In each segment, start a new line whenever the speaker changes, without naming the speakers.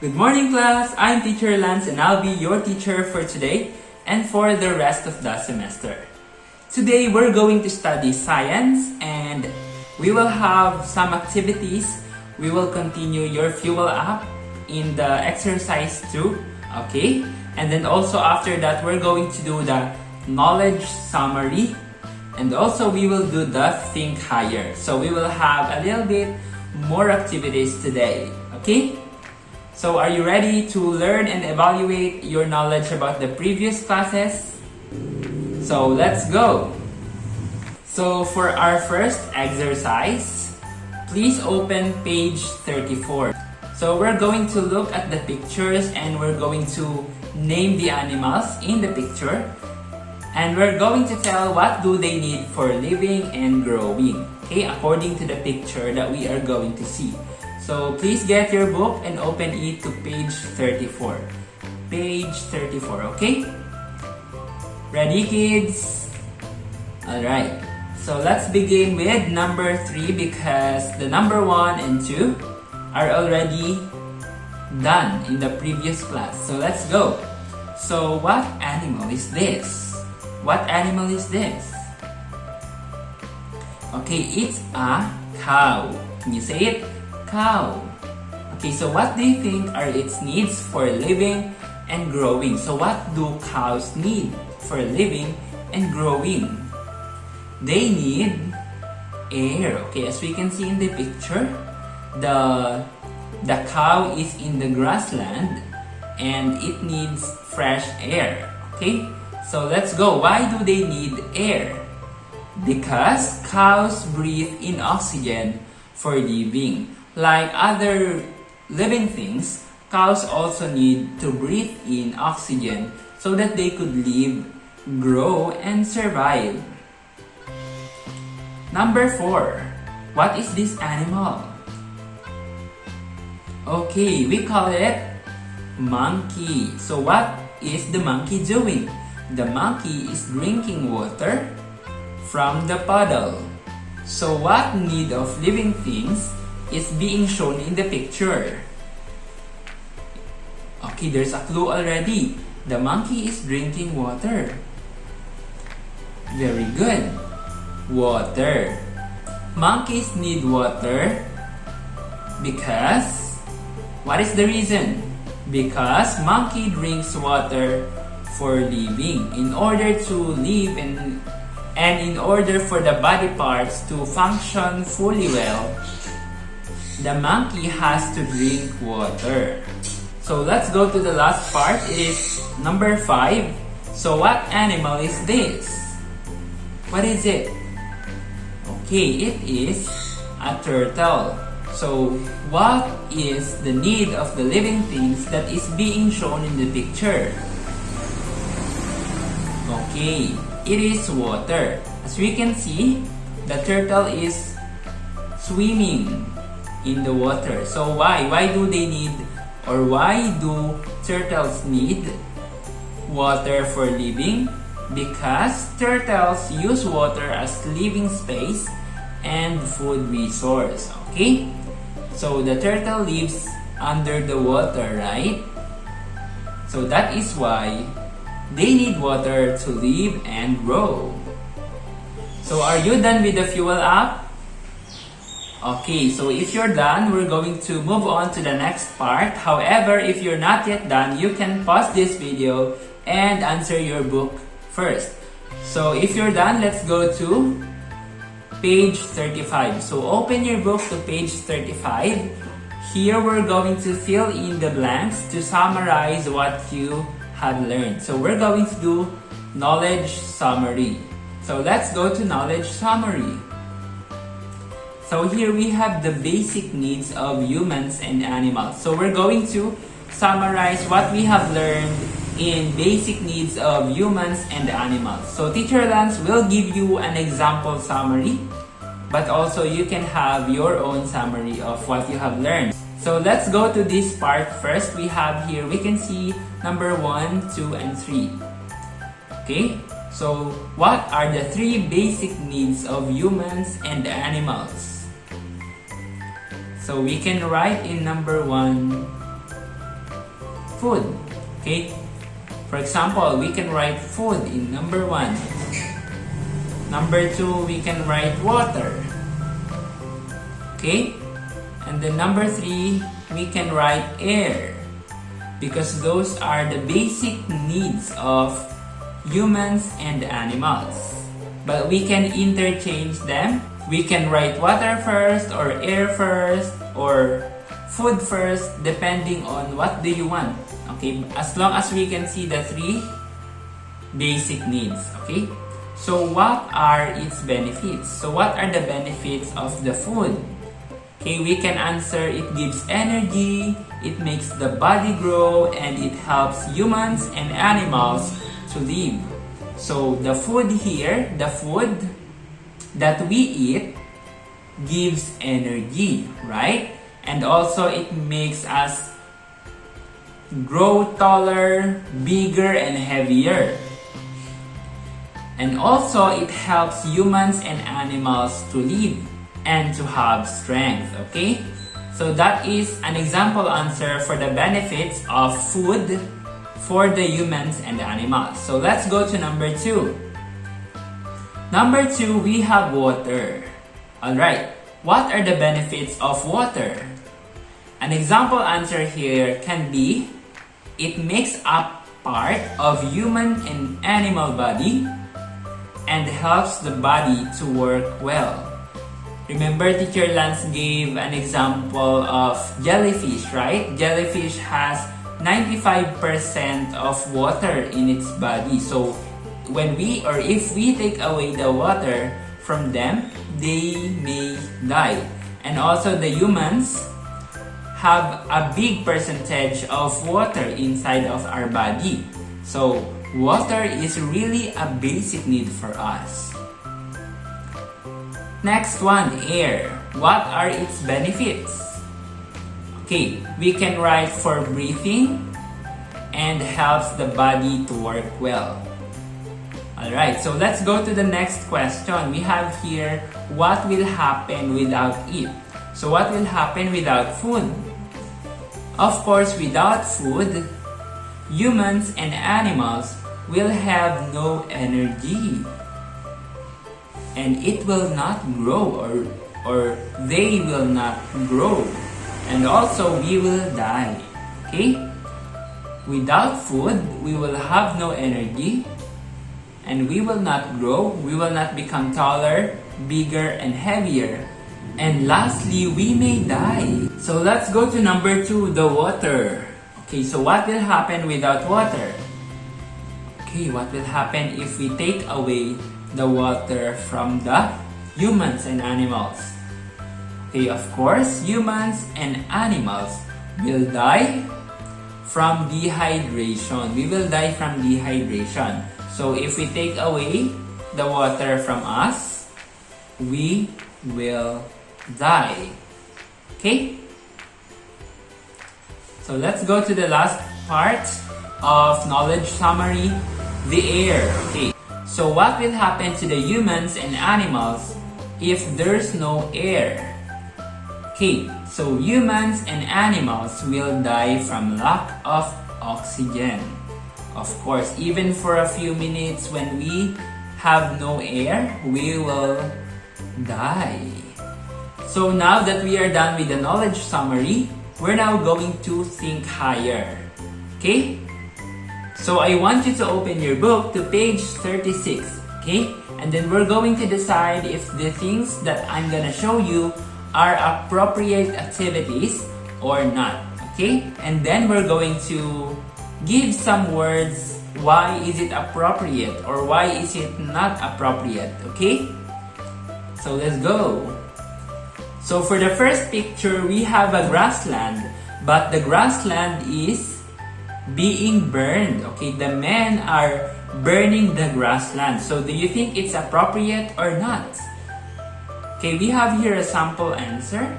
Good morning, class! I'm Teacher Lance and I'll be your teacher for today and for the rest of the semester. Today, we're going to study science and we will have some activities. We will continue your fuel up in the exercise 2, okay? And then also after that, we're going to do the knowledge summary and also we will do the think higher. So we will have a little bit more activities today, okay? So are you ready to learn and evaluate your knowledge about the previous classes? So let's go! So for our first exercise, please open page 34. So we're going to look at the pictures and we're going to name the animals in the picture. And we're going to tell what do they need for living and growing, okay, according to the picture that we are going to see. So please get your book and open it to page 34. Page 34, okay? Ready, kids? Alright, so let's begin with number 3 because the number 1 and 2 are already done in the previous class. So let's go. So what animal is this? What animal is this? Okay, it's a cow. Can you say it? Cow. Okay, so what do you think are its needs for living and growing? So what do cows need for living and growing? They need air. Okay, as we can see in the picture, the cow is in the grassland and it needs fresh air. Okay, so let's go. Why do they need air? Because cows breathe in oxygen for living. Like other living things, cows also need to breathe in oxygen so that they could live, grow, and survive. Number 4. What is this animal? Okay, we call it monkey. So what is the monkey doing? The monkey is drinking water from the puddle. So what need of living things is being shown in the picture? Okay, there's a clue already. The monkey is drinking water. Very good. Water. Monkeys need water because, what is the reason? Because monkey drinks water for living. In order to live and in order for the body parts to function fully well, the monkey has to drink water. So let's go to the last part. It is number 5. So what animal is this? What is it? Okay, it is a turtle. So what is the need of the living things that is being shown in the picture? Okay, it is water. As we can see, the turtle is swimming in the water. So why? Why do they need, or why do turtles need water for living? Because turtles use water as living space and food resource. Okay? So the turtle lives under the water, right? So that is why they need water to live and grow. So are you done with the fuel up? Okay, so if you're done, we're going to move on to the next part. However, if you're not yet done, you can pause this video and answer your book first. So if you're done, let's go to page 35. So open your book to page 35. Here we're going to fill in the blanks to summarize what you have learned. So we're going to do knowledge summary. So let's go to knowledge summary. So here we have the basic needs of humans and animals. So we're going to summarize what we have learned in basic needs of humans and animals. So Teacher Lance will give you an example summary, but also you can have your own summary of what you have learned. So let's go to this part first. We have here, we can see number 1, 2, and 3. Okay, so what are the 3 basic needs of humans and animals? So we can write in number 1, food. Okay? For example, we can write food in number 1. Number 2, we can write water. Okay? And then number 3, we can write air. Because those are the basic needs of humans and animals. But we can interchange them. We can write water first, or air first, or food first, depending on what do you want. Okay, as long as we can see the 3 basic needs. Okay, so what are its benefits? So what are the benefits of the food? Okay, we can answer it gives energy, it makes the body grow, and it helps humans and animals to live. So the food here, the food that we eat gives energy, right? And also it makes us grow taller, bigger, and heavier. And also it helps humans and animals to live and to have strength, okay? So that is an example answer for the benefits of food for the humans and the animals. So let's go to number 2. Number 2, we have water. Alright, what are the benefits of water? An example answer here can be, it makes up part of human and animal body and helps the body to work well. Remember, Teacher Lance gave an example of jellyfish, right? Jellyfish has 95% of water in its body. So when we, or if we take away the water from them, they may die. And also the humans have a big percentage of water inside of our body. So water is really a basic need for us. Next one, air. What are its benefits? Okay, we can write for breathing and helps the body to work well. Alright, so let's go to the next question. We have here, what will happen without it? So what will happen without food? Of course, without food, humans and animals will have no energy. And it will not grow, or they will not grow. And also, we will die. Okay? Without food, we will have no energy. And we will not grow. We will not become taller, bigger, and heavier. And lastly, we may die. So let's go to number 2, the water. Okay, so what will happen without water? Okay, what will happen if we take away the water from the humans and animals? Okay, of course, humans and animals will die from dehydration. We will die from dehydration. So if we take away the water from us, we will die. Okay? So let's go to the last part of knowledge summary, the air. Okay. So what will happen to the humans and animals if there's no air? Okay, so humans and animals will die from lack of oxygen. Of course, even for a few minutes when we have no air, we will die. So now that we are done with the knowledge summary, we're now going to think higher. Okay? So I want you to open your book to page 36, okay? And then we're going to decide if the things that I'm gonna show you are appropriate activities or not, okay? And then we're going to give some words, why is it appropriate or why is it not appropriate, okay? So let's go. So for the first picture, we have a grassland, but the grassland is being burned. Okay, the men are burning the grassland. So do you think it's appropriate or not? Okay, we have here a sample answer.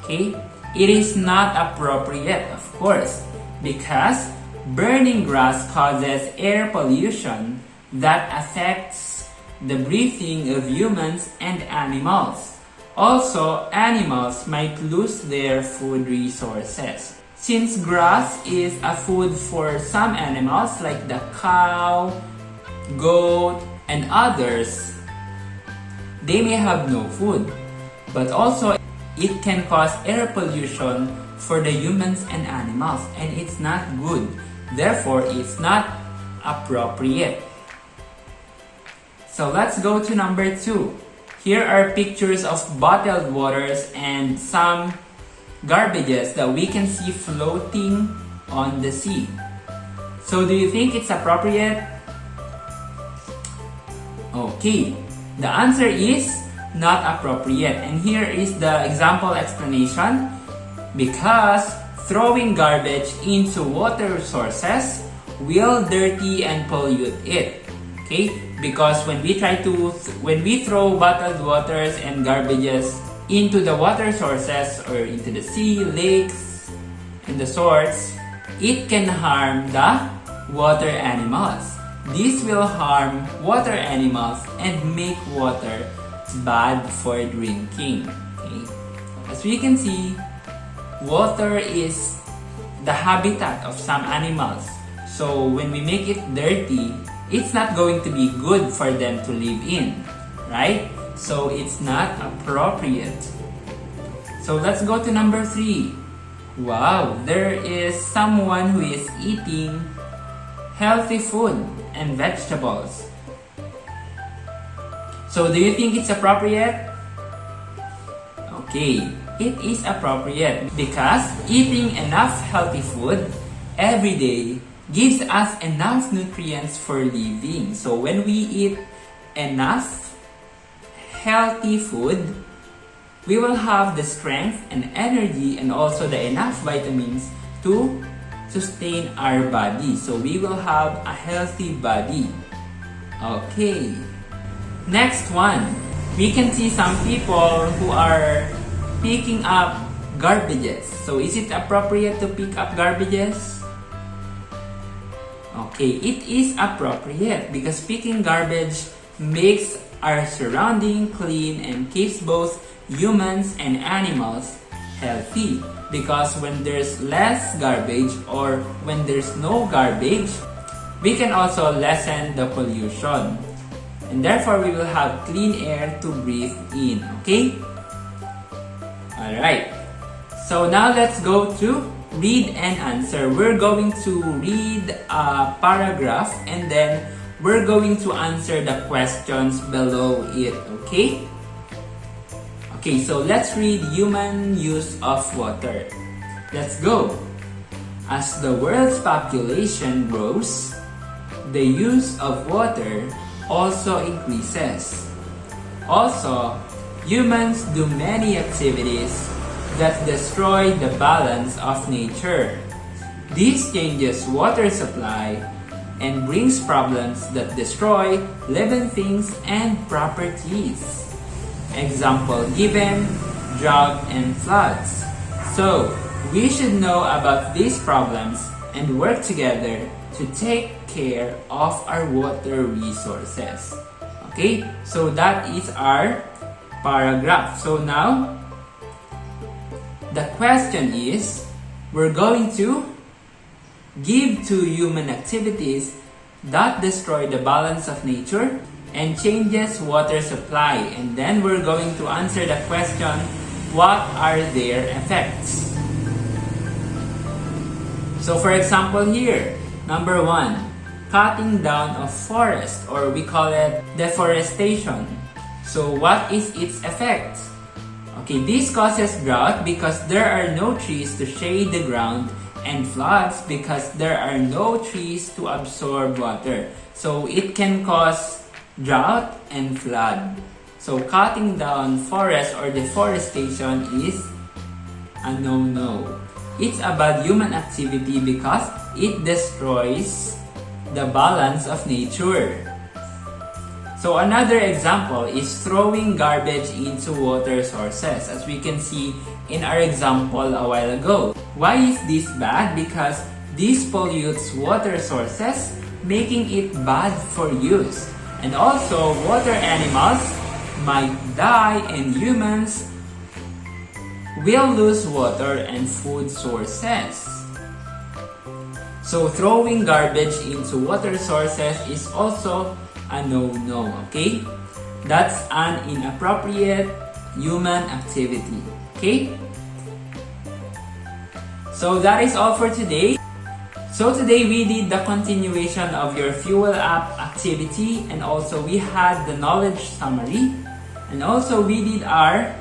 Okay, it is not appropriate, of course, because burning grass causes air pollution that affects the breathing of humans and animals. Also, animals might lose their food resources. Since grass is a food for some animals like the cow, goat, and others, they may have no food. But also, it can cause air pollution for the humans and animals, and it's not good. Therefore, it's not appropriate. So let's go to number 2. Here are pictures of bottled waters and some garbages that we can see floating on the sea. So do you think it's appropriate? Okay, the answer is not appropriate. And here is the example explanation. Because throwing garbage into water sources will dirty and pollute it. Okay? Because when we throw bottled waters and garbages into the water sources or into the sea, lakes, and the sorts, it can harm the water animals. This will harm water animals and make water bad for drinking. Okay? As we can see, water is the habitat of some animals. So when we make it dirty, it's not going to be good for them to live in, right? So it's not appropriate. So let's go to number 3. Wow, there is someone who is eating healthy food and vegetables. So do you think it's appropriate? Okay, it is appropriate because eating enough healthy food every day gives us enough nutrients for living. So when we eat enough healthy food, we will have the strength and energy and also the enough vitamins to sustain our body. So we will have a healthy body. Okay. Next one. We can see some people who are picking up garbages. So is it appropriate to pick up garbages? Okay, it is appropriate because picking garbage makes our surrounding clean and keeps both humans and animals healthy. Because when there's less garbage or when there's no garbage, we can also lessen the pollution. And therefore, we will have clean air to breathe in. Okay? Alright. So now let's go to read and answer. We're going to read a paragraph and then we're going to answer the questions below it. Okay? Okay, so let's read human use of water. Let's go. As the world's population grows, the use of water also increases. Also, humans do many activities that destroy the balance of nature. This changes water supply and brings problems that destroy living things and properties. Example given, drought and floods. So, we should know about these problems and work together to take care of our water resources. Okay, so that is our paragraph. So now, the question is, we're going to give two human activities that destroy the balance of nature and changes water supply. And then we're going to answer the question, what are their effects? So for example here, number 1, cutting down of forest, or we call it deforestation. So what is its effect? Okay, this causes drought because there are no trees to shade the ground, and floods because there are no trees to absorb water. So it can cause drought and flood. So cutting down forest or deforestation is a no-no. It's a bad human activity because it destroys the balance of nature. So another example is throwing garbage into water sources, as we can see in our example a while ago. Why is this bad? Because this pollutes water sources, making it bad for use. And also, water animals might die and humans will lose water and food sources. So throwing garbage into water sources is also a no-no, okay? That's an inappropriate human activity, okay? So that is all for today. So today we did the continuation of your Fuel Up activity, and also we had the knowledge summary, and also we did our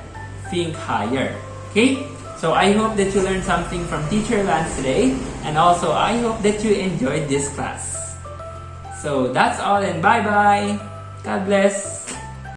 Think Higher, okay? So I hope that you learned something from Teacher Lance today, and also I hope that you enjoyed this class. So that's all, and bye-bye. God bless.